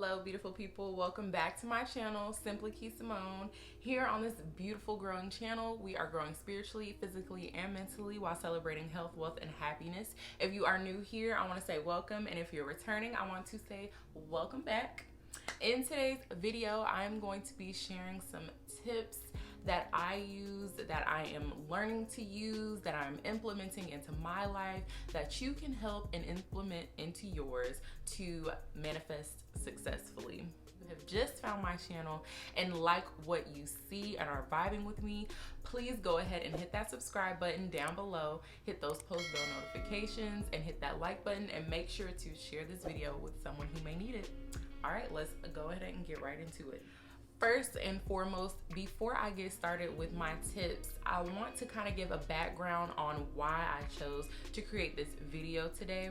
Hello beautiful people, welcome back to my channel, Simply Kee Samone. Here on this beautiful growing channel, we are growing spiritually, physically, and mentally while celebrating health, wealth, and happiness. If you are new here, I want to say welcome, and if you're returning, I want to say welcome back. In today's video, I'm going to be sharing some tips that I use, that I am learning to use, that I'm implementing into my life, that you can help and implement into yours to manifest successfully. If you have just found my channel and like what you see and are vibing with me, please go ahead and hit that subscribe button down below, hit those post bell notifications, and hit that like button, and make sure to share this video with someone who may need it. All right, let's go ahead and get right into it. First and foremost, before I get started with my tips, I want to kind of give a background on why I chose to create this video today.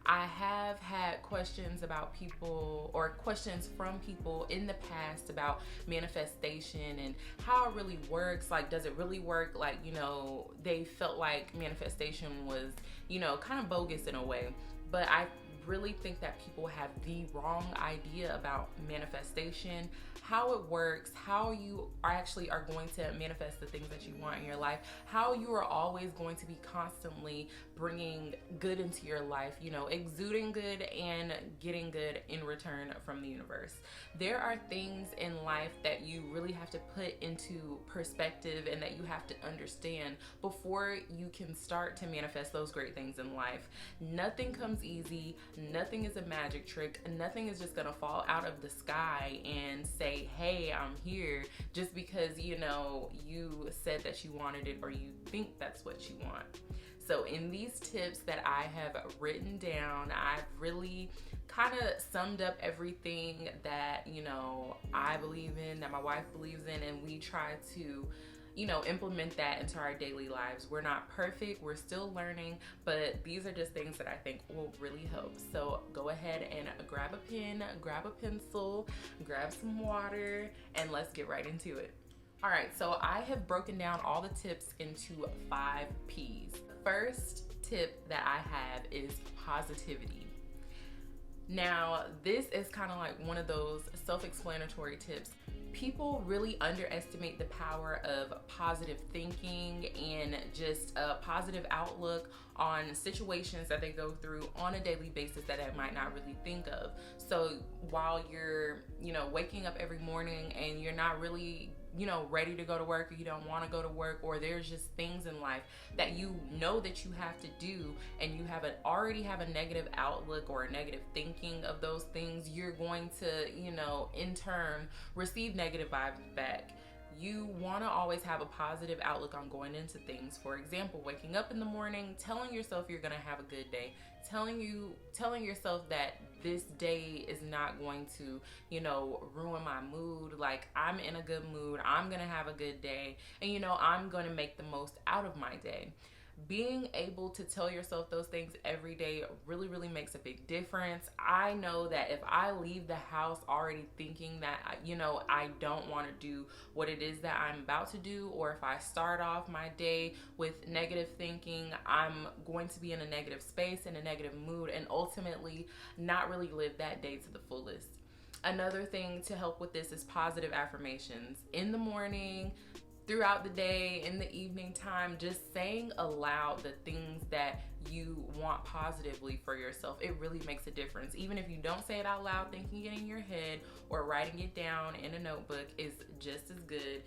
I have had questions about people, or questions from people in the past about manifestation and how it really works. Like, does it really work? Like, you know, they felt like manifestation was, you know, kind of bogus in a way. But I really think that people have the wrong idea about manifestation, how it works, how you actually are going to manifest the things that you want in your life, how you are always going to be constantly bringing good into your life, you know, exuding good and getting good in return from the universe. There are things in life that you really have to put into perspective and that you have to understand before you can start to manifest those great things in life. Nothing comes easy. Nothing is a magic trick. Nothing is just gonna fall out of the sky and say, hey, I'm here, just because, you know, you said that you wanted it or you think that's what you want. So in these tips that I have written down, I've really kind of summed up everything that, you know, I believe in, that my wife believes in, and we try to, you know, implement that into our daily lives. We're not perfect, we're still learning, but these are just things that I think will really help. So go ahead and grab a pen, grab a pencil, grab some water, and let's get right into it. All right, so I have broken down all the tips into 5 P's. The first tip that I have is positivity. Now, this is kind of like one of those self-explanatory tips. People really underestimate the power of positive thinking and just a positive outlook on situations that they go through on a daily basis that they might not really think of. So while you're, you know, waking up every morning and you're not really, you know, ready to go to work, or you don't want to go to work, or there's just things in life that you know that you have to do, and you already have a negative outlook or a negative thinking of those things, you're going to, you know, in turn receive negative vibes back. You want to always have a positive outlook on going into things. For example, waking up in the morning, telling yourself you're going to have a good day, telling yourself that this day is not going to, you know, ruin my mood. Like, I'm in a good mood, I'm going to have a good day, and, you know, I'm going to make the most out of my day. Being able to tell yourself those things every day really, really makes a big difference. I know that if I leave the house already thinking that, you know, I don't want to do what it is that I'm about to do, or if I start off my day with negative thinking, I'm going to be in a negative space, in a negative mood, and ultimately not really live that day to the fullest. Another thing to help with this is positive affirmations. In the morning, throughout the day, in the evening time, just saying aloud the things that you want positively for yourself. It really makes a difference. Even if you don't say it out loud, thinking it in your head or writing it down in a notebook is just as good.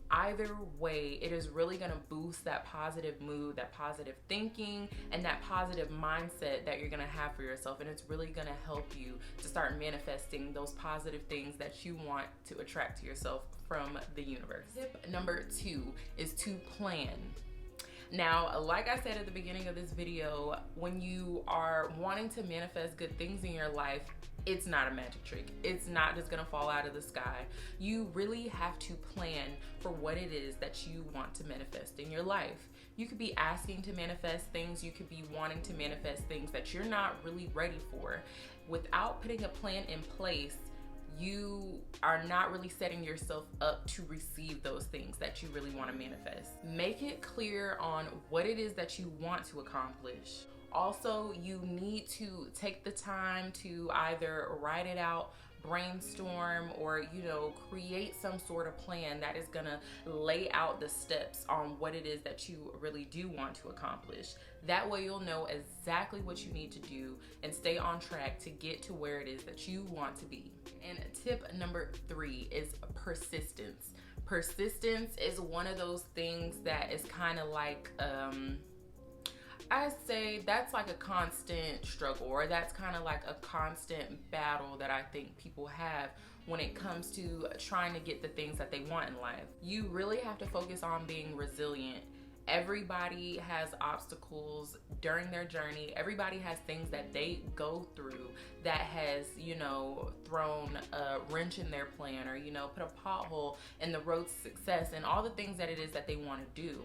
Either way, it is really going to boost that positive mood, that positive thinking, and that positive mindset that you're going to have for yourself. And it's really going to help you to start manifesting those positive things that you want to attract to yourself from the universe. Tip number 2 is to plan. Now, like I said at the beginning of this video, when you are wanting to manifest good things in your life, it's not a magic trick. It's not just gonna fall out of the sky. You really have to plan for what it is that you want to manifest in your life. You could be asking to manifest things, you could be wanting to manifest things that you're not really ready for. Without putting a plan in place, you are not really setting yourself up to receive those things that you really want to manifest. Make it clear on what it is that you want to accomplish. Also, you need to take the time to either write it out, brainstorm, or create some sort of plan that is gonna lay out the steps on what it is that you really do want to accomplish. That way you'll know exactly what you need to do and stay on track to get to where it is that you want to be. And tip number 3 is persistence. Persistence is one of those things that is kind of like I say that's like a constant struggle, or that's kind of like a constant battle that I think people have when it comes to trying to get the things that they want in life. You really have to focus on being resilient. Everybody has obstacles during their journey. Everybody has things that they go through that has, thrown a wrench in their plan, or, put a pothole in the road to success, and all the things that it is that they want to do.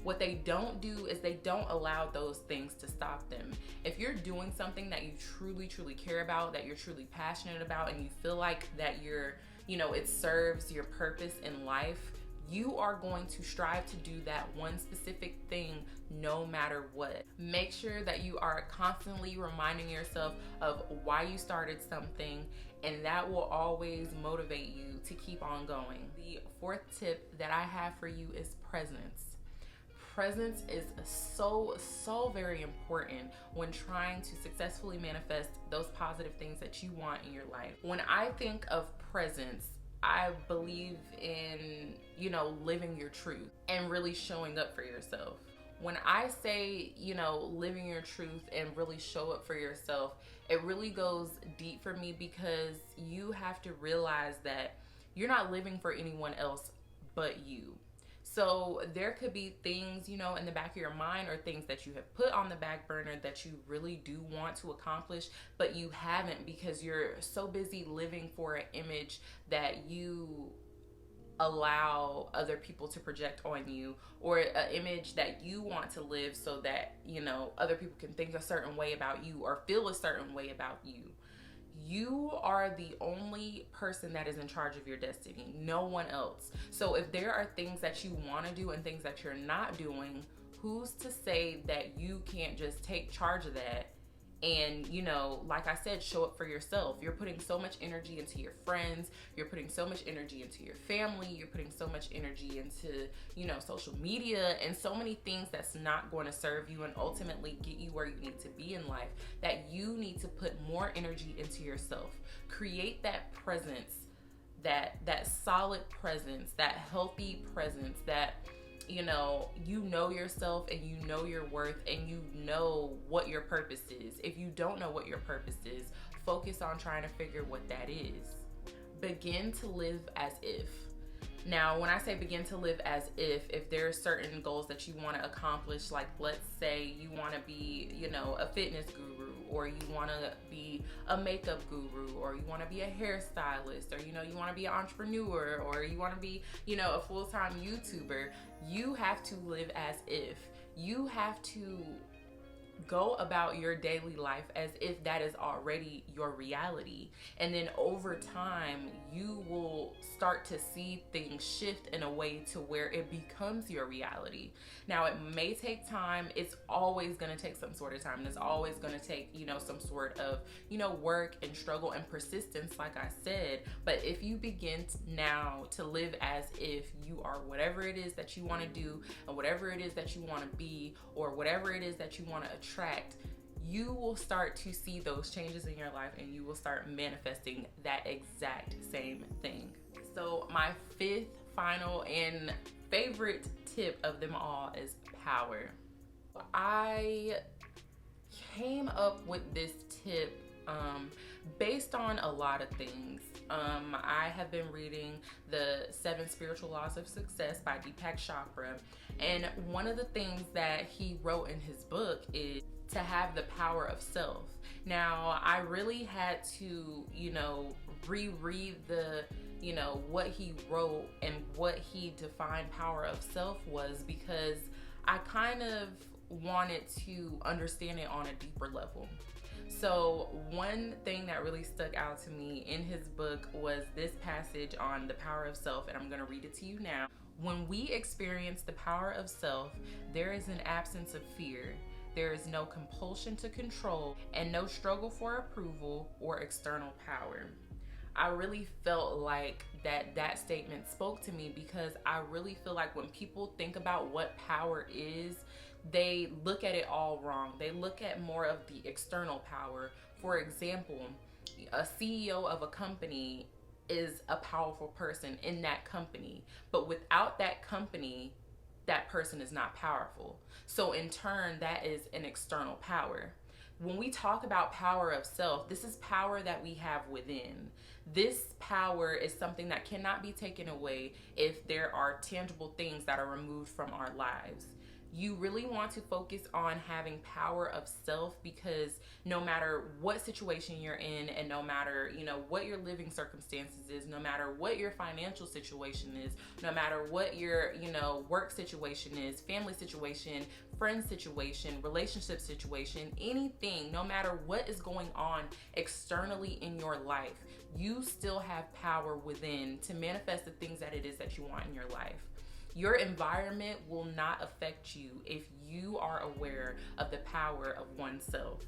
What they don't do is they don't allow those things to stop them. If you're doing something that you truly, truly care about, that you're truly passionate about, and you feel like that it serves your purpose in life, you are going to strive to do that one specific thing no matter what. Make sure that you are constantly reminding yourself of why you started something, and that will always motivate you to keep on going. The 4th tip that I have for you is presence. Presence is so very important when trying to successfully manifest those positive things that you want in your life. When I think of presence, I believe in, living your truth and really showing up for yourself. When I say, living your truth and really show up for yourself, it really goes deep for me, because you have to realize that you're not living for anyone else but you. So there could be things, in the back of your mind, or things that you have put on the back burner that you really do want to accomplish, but you haven't, because you're so busy living for an image that you allow other people to project on you, or an image that you want to live so that, other people can think a certain way about you or feel a certain way about you. You are the only person that is in charge of your destiny, no one else. So if there are things that you want to do and things that you're not doing, who's to say that you can't just take charge of that and, like I said, show up for yourself? You're putting so much energy into your friends, you're putting so much energy into your family, you're putting so much energy into, social media, and so many things that's not going to serve you and ultimately get you where you need to be in life, that you need to put more energy into yourself. Create that presence, that solid presence, that healthy presence, that you know yourself, and you know your worth, and you know what your purpose is. If you don't know what your purpose is, focus on trying to figure what that is. Begin to live as if. Now, when I say begin to live as if there are certain goals that you want to accomplish, like let's say you want to be, a fitness guru, or you want to be a makeup guru, or you want to be a hairstylist, or you want to be an entrepreneur, or you want to be, a full-time YouTuber, you have to live as if. You have to go about your daily life as if that is already your reality. And then over time, you will start to see things shift in a way to where it becomes your reality. Now, it may take time. It's always going to take some sort of time. And it's always going to take, some sort of, work and struggle and persistence, like I said. But if you begin now to live as if you are whatever it is that you want to do, and whatever it is that you want to be, or whatever it is that you want to attract, you will start to see those changes in your life, and you will start manifesting that exact same thing. So my 5th, final, and favorite tip of them all is power. I came up with this tip based on a lot of things. I have been reading the 7 Spiritual Laws of Success by Deepak Chopra, and one of the things that he wrote in his book is to have the power of self. Now, I really had to, reread the, what he wrote and what he defined power of self was, because I kind of wanted to understand it on a deeper level. So one thing that really stuck out to me in his book was this passage on the power of self, and I'm going to read it to you now. When we experience the power of self, there is an absence of fear. There is no compulsion to control and no struggle for approval or external power. I really felt like that statement spoke to me, because I really feel like when people think about what power is, they look at it all wrong. They look at more of the external power. For example, a CEO of a company is a powerful person in that company, but without that company, that person is not powerful. So in turn, that is an external power. When we talk about power of self, this is power that we have within. This power is something that cannot be taken away if there are tangible things that are removed from our lives. You really want to focus on having power of self, because no matter what situation you're in, and no matter, what your living circumstances is, no matter what your financial situation is, no matter what your, work situation is, family situation, friend situation, relationship situation, anything, no matter what is going on externally in your life, you still have power within to manifest the things that it is that you want in your life. Your environment will not affect you if you are aware of the power of oneself.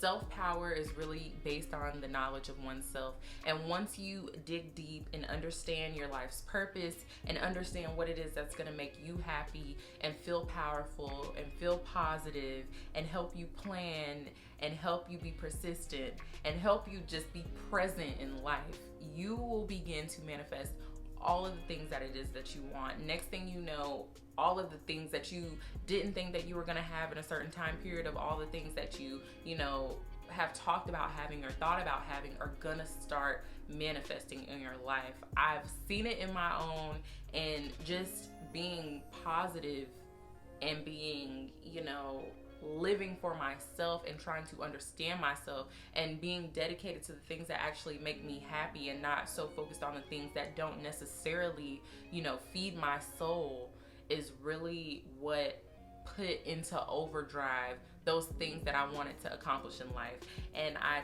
Self-power is really based on the knowledge of oneself. And once you dig deep and understand your life's purpose and understand what it is that's going to make you happy and feel powerful and feel positive and help you plan and help you be persistent and help you just be present in life, you will begin to manifest all of the things that it is that you want. Next thing you know, all of the things that you didn't think that you were gonna have in a certain time period, of all the things that you have talked about having or thought about having, are gonna start manifesting in your life. I've seen it in my own, and just being positive and being, living for myself and trying to understand myself and being dedicated to the things that actually make me happy and not so focused on the things that don't necessarily, feed my soul, is really what put into overdrive those things that I wanted to accomplish in life. And I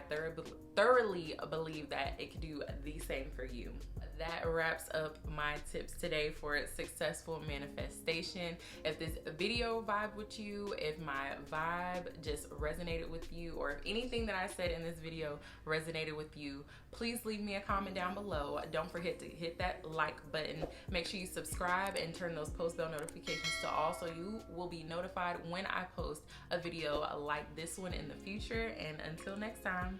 thoroughly believe that it can do the same for you. That wraps up my tips today for successful manifestation. If this video vibed with you, if my vibe just resonated with you, or if anything that I said in this video resonated with you, please leave me a comment down below. Don't forget to hit that like button. Make sure you subscribe and turn those post bell notifications to all, so you will be notified when I post a video like this one in the future. And until next time.